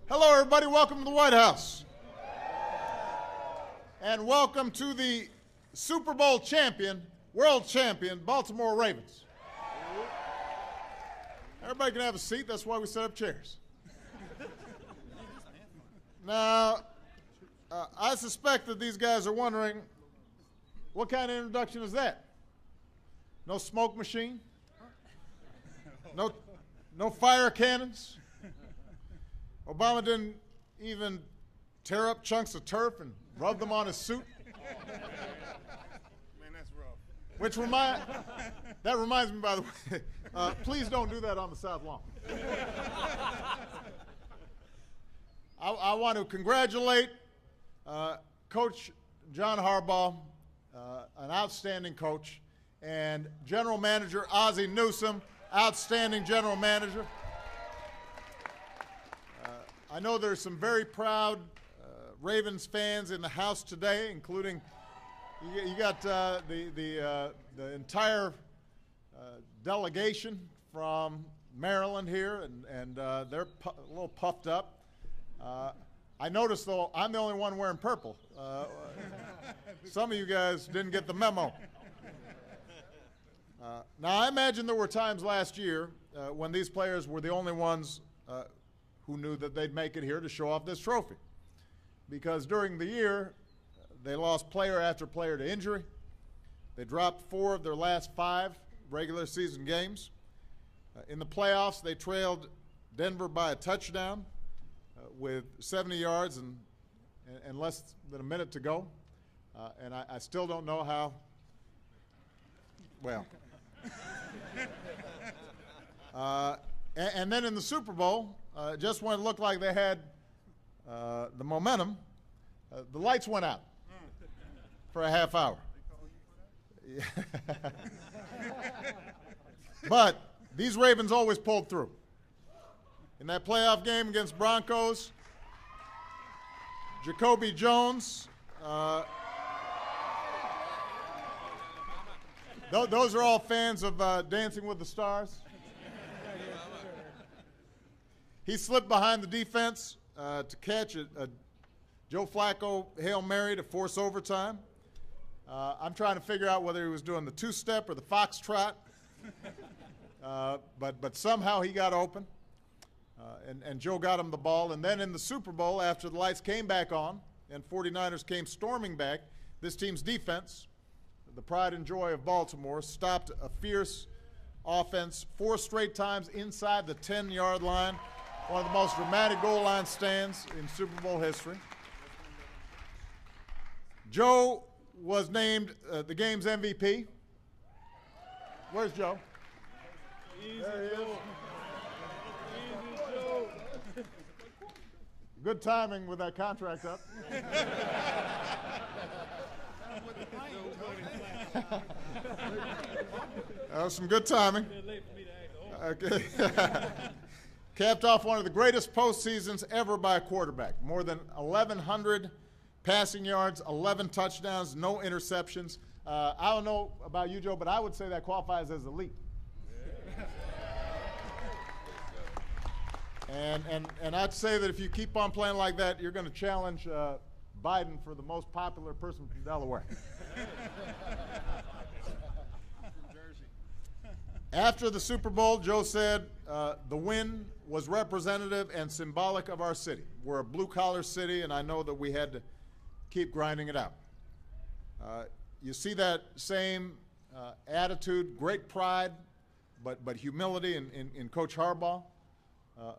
Hello, everybody. Welcome to the White House. And welcome to the Super Bowl champion, world champion, Baltimore Ravens. Everybody can have a seat. That's why we set up chairs. Now, I suspect that these guys are wondering, what kind of introduction is that? No smoke machine? No fire cannons? Obama didn't even tear up chunks of turf and rub them on his suit? Man, that's rough. That reminds me, by the way, please don't do that on the South Lawn. I want to congratulate Coach John Harbaugh, an outstanding coach, and General Manager Ozzie Newsome, outstanding General Manager. I know there's some very proud Ravens fans in the house today, including you got the entire delegation from Maryland here, and they're a little puffed up. I noticed, though, I'm the only one wearing purple. Some of you guys didn't get the memo. Now, I imagine there were times last year when these players were the only ones who knew that they'd make it here to show off this trophy. Because during the year, they lost player after player to injury. They dropped 4 of their last 5 regular season games. In the playoffs, they trailed Denver by a touchdown with 70 yards and less than a minute to go. And I still don't know how, well. And then in the Super Bowl, just when it looked like they had the momentum, the lights went out for a half hour. But these Ravens always pulled through. In that playoff game against Broncos, Jacoby Jones, those are all fans of Dancing with the Stars. He slipped behind the defense to catch a Joe Flacco Hail Mary to force overtime. I'm trying to figure out whether he was doing the two-step or the foxtrot, but somehow he got open, and Joe got him the ball. And then in the Super Bowl, after the lights came back on and 49ers came storming back, this team's defense, the pride and joy of Baltimore, stopped a fierce offense 4 straight times inside the 10-yard line. One of the most dramatic goal line stands in Super Bowl history. Joe was named the game's MVP. Where's Joe? Easy, there he is. Joe. Easy, Joe. Good timing with that contract up. That was some good timing. Okay. Capped off one of the greatest postseasons ever by a quarterback. More than 1,100 passing yards, 11 touchdowns, no interceptions. I don't know about you, Joe, but I would say that qualifies as elite. And I'd say that if you keep on playing like that, you're going to challenge Biden for the most popular person from Delaware. After the Super Bowl, Joe said, the win was representative and symbolic of our city. We're a blue-collar city, and I know that we had to keep grinding it out. You see that same attitude, great pride, but humility in Coach Harbaugh,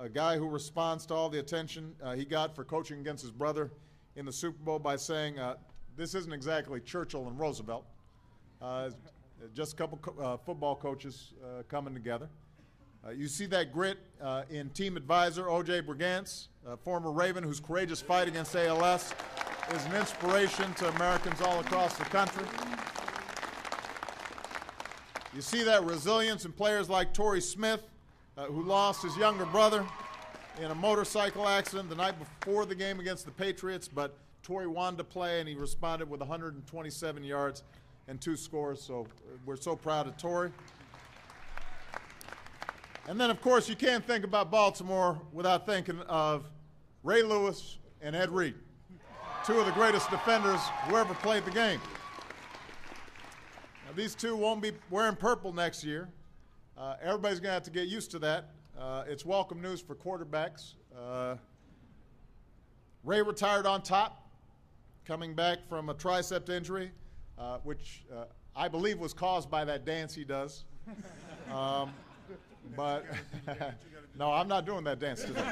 a guy who responds to all the attention he got for coaching against his brother in the Super Bowl by saying, this isn't exactly Churchill and Roosevelt. Just a couple football coaches coming together. You see that grit in team advisor O.J. Brigance, a former Raven whose courageous fight against ALS is an inspiration to Americans all across the country. You see that resilience in players like Torrey Smith, who lost his younger brother in a motorcycle accident the night before the game against the Patriots, but Torrey wanted to play, and he responded with 127 yards and 2 scores, so we're so proud of Torrey. And then, of course, you can't think about Baltimore without thinking of Ray Lewis and Ed Reed, two of the greatest defenders who ever played the game. Now, these two won't be wearing purple next year. Everybody's going to have to get used to that. It's welcome news for quarterbacks. Ray retired on top, coming back from a tricep injury, which I believe was caused by that dance he does. But no, I'm not doing that dance today.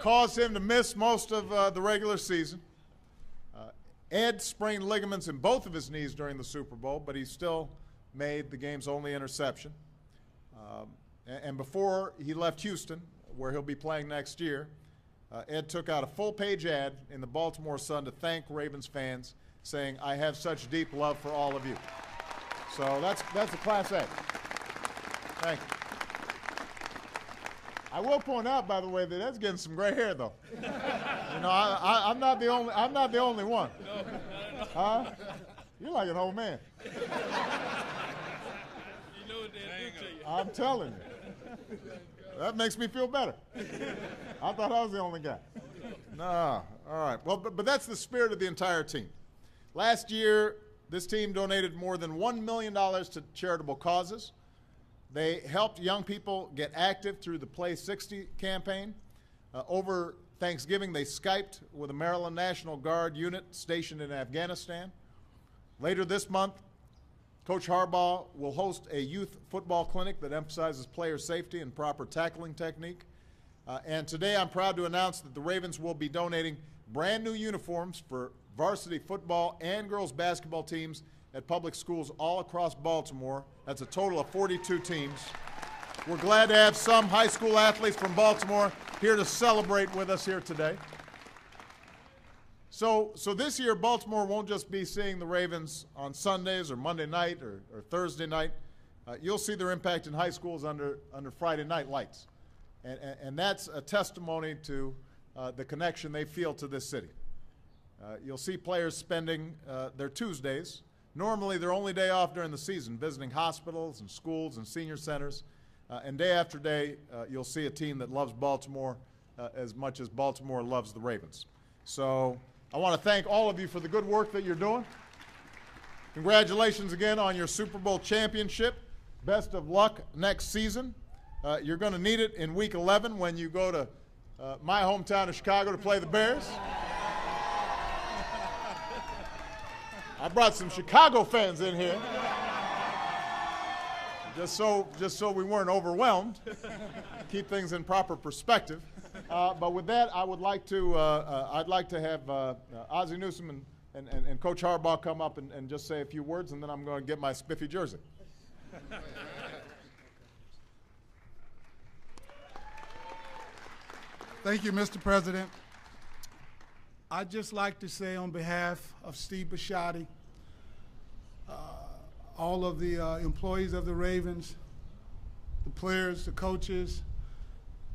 Caused him to miss most of the regular season. Ed sprained ligaments in both of his knees during the Super Bowl, but he still made the game's only interception. And before he left Houston, where he'll be playing next year, Ed took out a full-page ad in the Baltimore Sun to thank Ravens fans, saying, "I have such deep love for all of you." So that's a class A. Thank you. I will point out, by the way, that Ed's getting some gray hair, though. You know, I'm not the only one. Huh? You're like an old man. You know what they do to you. I'm telling you. That makes me feel better. I thought I was the only guy. No. All right. Well, but that's the spirit of the entire team. Last year, this team donated more than $1 million to charitable causes. They helped young people get active through the Play 60 campaign. Over Thanksgiving, they Skyped with a Maryland National Guard unit stationed in Afghanistan. Later this month, Coach Harbaugh will host a youth football clinic that emphasizes player safety and proper tackling technique. And today I'm proud to announce that the Ravens will be donating brand new uniforms for varsity football and girls basketball teams at public schools all across Baltimore. That's a total of 42 teams. We're glad to have some high school athletes from Baltimore here to celebrate with us here today. So this year, Baltimore won't just be seeing the Ravens on Sundays or Monday night or Thursday night. You'll see their impact in high schools under Friday night lights. And that's a testimony to the connection they feel to this city. You'll see players spending their Tuesdays, normally their only day off during the season, visiting hospitals and schools and senior centers. And day after day, you'll see a team that loves Baltimore as much as Baltimore loves the Ravens. So I want to thank all of you for the good work that you're doing. Congratulations again on your Super Bowl championship. Best of luck next season. You're going to need it in Week 11 when you go to my hometown of Chicago to play the Bears. I brought some Chicago fans in here, just so we weren't overwhelmed. Keep things in proper perspective. But with that, I would like to I'd like to have Ozzie Newsome and Coach Harbaugh come up and just say a few words, and then I'm going to get my spiffy jersey. Thank you, Mr. President. I'd just like to say on behalf of Steve Bisciotti, all of the employees of the Ravens, the players, the coaches,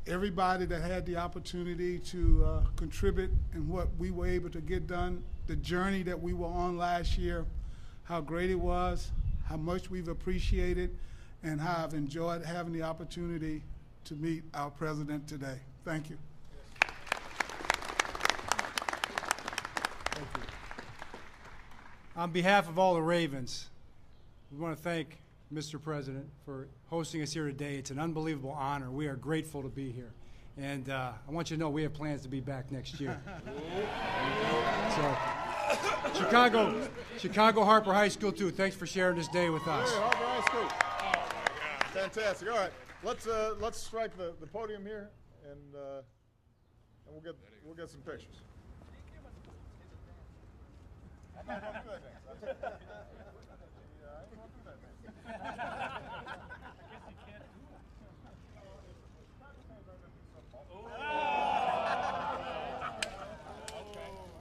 everybody that had the opportunity to contribute in what we were able to get done, the journey that we were on last year, how great it was, how much we've appreciated, and how I've enjoyed having the opportunity to meet our president today. Thank you. On behalf of all the Ravens, we want to thank Mr. President for hosting us here today. It's an unbelievable honor. We are grateful to be here. And I want you to know we have plans to be back next year. So, Chicago Harper High School, too. Thanks for sharing this day with us. Hey, Harper High School. Fantastic. All right, let's strike the podium here, and we'll get some pictures. I'm not going to do that next. I ain't going to do that next.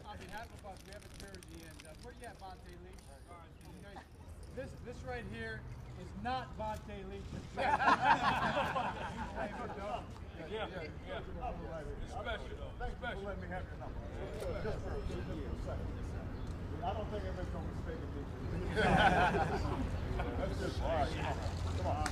On behalf of us, we have a jersey, and where you at, Vontae Leach? This right here is not Vontae Leach. Yeah. It's special, though. Thank you for letting me have your number. Just for a second. I don't think anybody's going to mistake it. That's just all right. Come on.